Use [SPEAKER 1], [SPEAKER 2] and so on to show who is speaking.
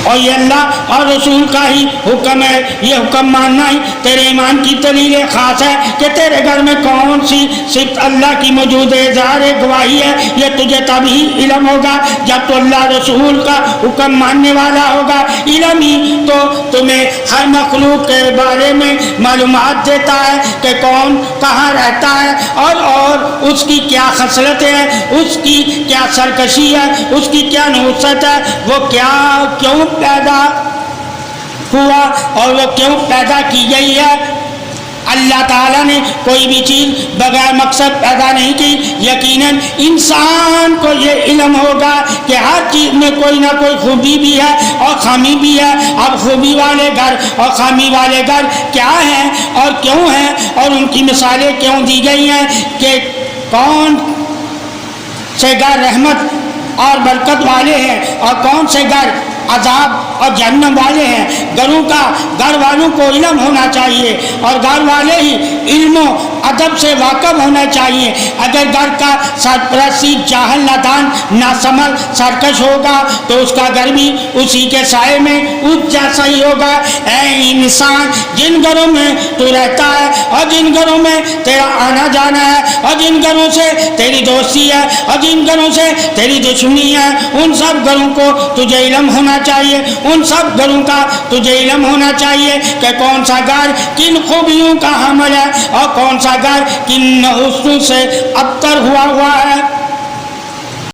[SPEAKER 1] اور یہ اللہ اور رسول کا ہی حکم ہے، یہ حکم ماننا ہی تیرے ایمان کی دلیل خاص ہے کہ تیرے گھر میں کون سی صرف اللہ کی موجود اظہار گواہی ہے، یہ تجھے تبھی علم ہوگا جب تو اللہ رسول کا حکم ماننے والا ہوگا۔ علم ہی تو تمہیں ہر مخلوق کے بارے میں معلومات دیتا ہے کہ کون کہاں رہتا ہے اور اس کی کیا خصلتیں ہیں، اس کی کیا سرکشی ہے، اس کی کیا نحوست ہے، وہ کیوں پیدا ہوا اور وہ کیوں پیدا کی گئی ہے۔ اللہ تعالیٰ نے کوئی بھی چیز بغیر مقصد پیدا نہیں کی۔ یقیناً انسان کو یہ علم ہوگا کہ ہر چیز میں کوئی نہ کوئی خوبی بھی ہے اور خامی بھی ہے۔ اب خوبی والے گھر اور خامی والے گھر کیا ہیں اور کیوں ہیں اور ان کی مثالیں کیوں دی گئی ہیں کہ کون سے گھر رحمت اور برکت والے ہیں اور کون سے گھر عذاب اور جہنم والے ہیں۔ گھر والوں کو علم ہونا چاہیے اور گھر والے ہی علم و ادب سے واقف ہونا چاہیے۔ اگر گھر کا سرپرستی جاہل نادان ناسمجھ سرکش ہوگا تو اس کا گھر بھی اسی کے سائے میں اس جیسا ہی ہوگا۔ اے انسان، جن گھروں میں تو رہتا ہے اور جن گھروں میں تیرا آنا جانا ہے اور جن گھروں سے تیری دوستی ہے اور جن گھروں سے تیری دشمنی ہے، ان سب گھروں کو تجھے علم ہونا چاہیے، ان سب گھروں کا تجھے علم ہونا چاہیے کہ کون سا گھر کن خوبیوں کا حامل ہے اور کون سا گھر کن حسنوں سے ابتر ہوا ہے۔